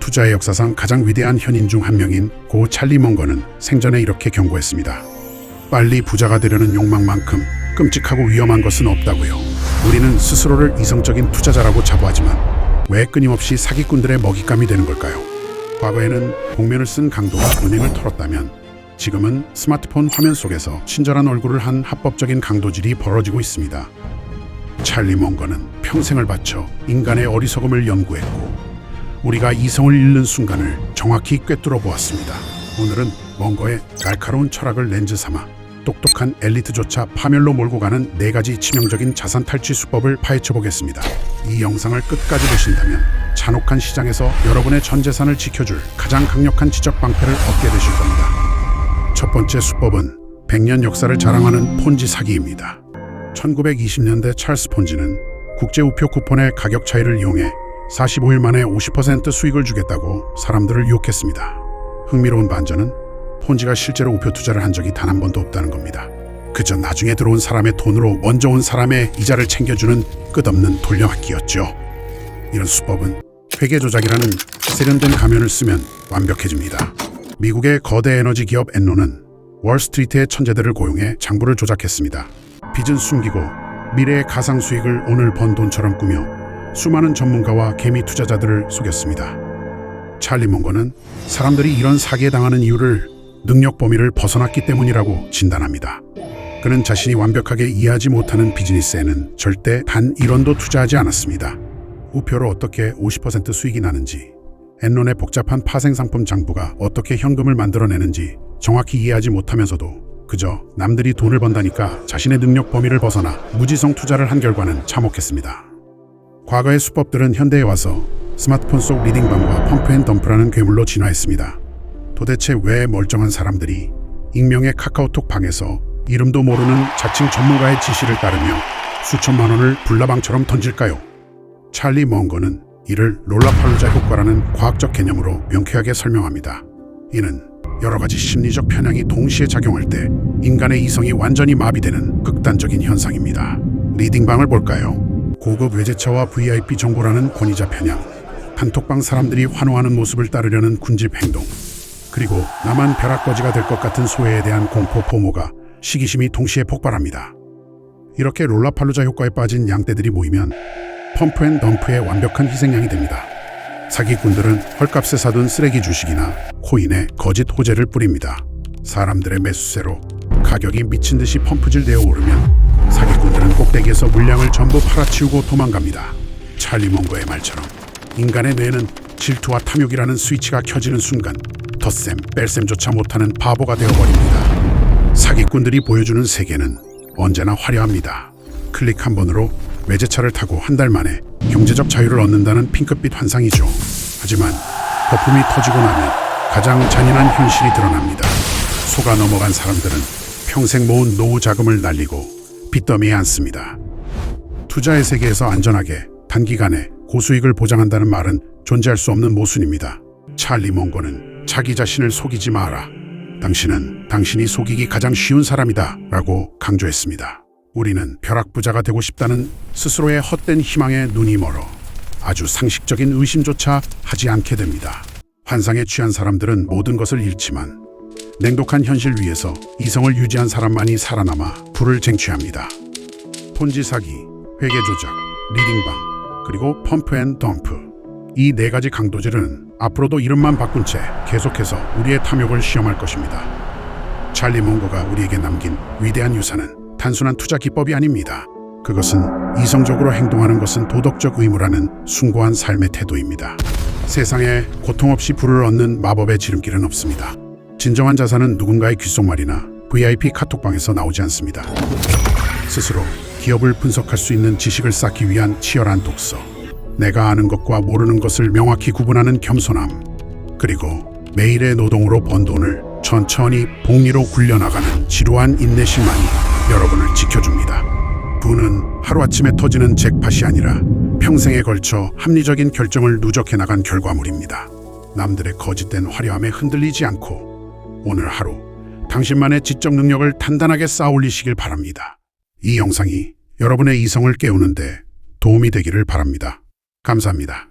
투자의 역사상 가장 위대한 현인 중 한 명인 고 찰리 먼거는 생전에 이렇게 경고했습니다. 빨리 부자가 되려는 욕망만큼 끔찍하고 위험한 것은 없다고요. 우리는 스스로를 이성적인 투자자라고 자부하지만 왜 끊임없이 사기꾼들의 먹잇감이 되는 걸까요? 과거에는 복면을 쓴 강도가 은행을 털었다면 지금은 스마트폰 화면 속에서 친절한 얼굴을 한 합법적인 강도질이 벌어지고 있습니다. 찰리 먼거는 평생을 바쳐 인간의 어리석음을 연구했고 우리가 이성을 잃는 순간을 정확히 꿰뚫어 보았습니다. 오늘은 먼거의 날카로운 철학을 렌즈 삼아 똑똑한 엘리트조차 파멸로 몰고 가는 4가지 치명적인 자산 탈취 수법을 파헤쳐 보겠습니다. 이 영상을 끝까지 보신다면 잔혹한 시장에서 여러분의 전 재산을 지켜줄 가장 강력한 지적 방패를 얻게 되실 겁니다. 첫 번째 수법은 100년 역사를 자랑하는 폰지 사기입니다. 1920년대 찰스 폰지는 국제우표 쿠폰의 가격 차이를 이용해 45일 만에 50% 수익을 주겠다고 사람들을 유혹했습니다. 흥미로운 반전은 폰지가 실제로 우표 투자를 한 적이 단 한 번도 없다는 겁니다. 그저 나중에 들어온 사람의 돈으로 먼저 온 사람의 이자를 챙겨주는 끝없는 돌려막기였죠. 이런 수법은 회계 조작이라는 세련된 가면을 쓰면 완벽해집니다. 미국의 거대 에너지 기업 엔론은 월스트리트의 천재들을 고용해 장부를 조작했습니다. 빚은 숨기고 미래의 가상 수익을 오늘 번 돈처럼 꾸며 수많은 전문가와 개미 투자자들을 속였습니다. 찰리 먼거는 사람들이 이런 사기에 당하는 이유를 능력 범위를 벗어났기 때문이라고 진단합니다. 그는 자신이 완벽하게 이해하지 못하는 비즈니스에는 절대 단 1원도 투자하지 않았습니다. 우표로 어떻게 50% 수익이 나는지, 엔론의 복잡한 파생상품 장부가 어떻게 현금을 만들어내는지 정확히 이해하지 못하면서도 그저 남들이 돈을 번다니까 자신의 능력 범위를 벗어나 무지성 투자를 한 결과는 참혹했습니다. 과거의 수법들은 현대에 와서 스마트폰 속 리딩방과 펌프앤덤프라는 괴물로 진화했습니다. 도대체 왜 멀쩡한 사람들이 익명의 카카오톡 방에서 이름도 모르는 자칭 전문가의 지시를 따르며 수천만 원을 불나방처럼 던질까요? 찰리 먼거는 이를 롤라팔루자 효과라는 과학적 개념으로 명쾌하게 설명합니다. 이는 여러 가지 심리적 편향이 동시에 작용할 때 인간의 이성이 완전히 마비되는 극단적인 현상입니다. 리딩방을 볼까요? 고급 외제차와 VIP 정보라는 권위자 편향, 단톡방 사람들이 환호하는 모습을 따르려는 군집 행동, 그리고 나만 벼락거지가 될 것 같은 소외에 대한 공포 포모가 시기심이 동시에 폭발합니다. 이렇게 롤라팔루자 효과에 빠진 양떼들이 모이면 펌프앤덤프의 완벽한 희생양이 됩니다. 사기꾼들은 헐값에 사둔 쓰레기 주식이나 코인에 거짓 호재를 뿌립니다. 사람들의 매수세로 가격이 미친 듯이 펌프질 되어 오르면 사기꾼들은 꼭대기에서 물량을 전부 팔아치우고 도망갑니다. 찰리 먼거의 말처럼 인간의 뇌는 질투와 탐욕이라는 스위치가 켜지는 순간 덧셈 뺄셈조차 못하는 바보가 되어버립니다. 사기꾼들이 보여주는 세계는 언제나 화려합니다. 클릭 한 번으로 외제차를 타고 한 달 만에 경제적 자유를 얻는다는 핑크빛 환상이죠. 하지만 거품이 터지고 나면 가장 잔인한 현실이 드러납니다. 속아 넘어간 사람들은 평생 모은 노후 자금을 날리고 빚더미에 앉습니다. 투자의 세계에서 안전하게 단기간에 고수익을 보장한다는 말은 존재할 수 없는 모순입니다. 찰리 먼거는 자기 자신을 속이지 마라. 당신은 당신이 속이기 가장 쉬운 사람이다 라고 강조했습니다. 우리는 벼락부자가 되고 싶다는 스스로의 헛된 희망에 눈이 멀어 아주 상식적인 의심조차 하지 않게 됩니다. 환상에 취한 사람들은 모든 것을 잃지만 냉독한 현실 위에서 이성을 유지한 사람만이 살아남아 부를 쟁취합니다. 폰지 사기, 회계 조작, 리딩방, 그리고 펌프앤덤프. 이 4가지 강도질은 앞으로도 이름만 바꾼 채 계속해서 우리의 탐욕을 시험할 것입니다. 찰리 먼거가 우리에게 남긴 위대한 유산은 단순한 투자 기법이 아닙니다. 그것은 이성적으로 행동하는 것은 도덕적 의무라는 숭고한 삶의 태도입니다. 세상에 고통 없이 부를 얻는 마법의 지름길은 없습니다. 진정한 자산은 누군가의 귓속말이나 VIP 카톡방에서 나오지 않습니다. 스스로 기업을 분석할 수 있는 지식을 쌓기 위한 치열한 독서, 내가 아는 것과 모르는 것을 명확히 구분하는 겸손함, 그리고 매일의 노동으로 번 돈을 천천히 복리로 굴려나가는 지루한 인내심만이 여러분을 지켜줍니다. 부는 하루아침에 터지는 잭팟이 아니라 평생에 걸쳐 합리적인 결정을 누적해 나간 결과물입니다. 남들의 거짓된 화려함에 흔들리지 않고 오늘 하루 당신만의 지적 능력을 단단하게 쌓아 올리시길 바랍니다. 이 영상이 여러분의 이성을 깨우는데 도움이 되기를 바랍니다. 감사합니다.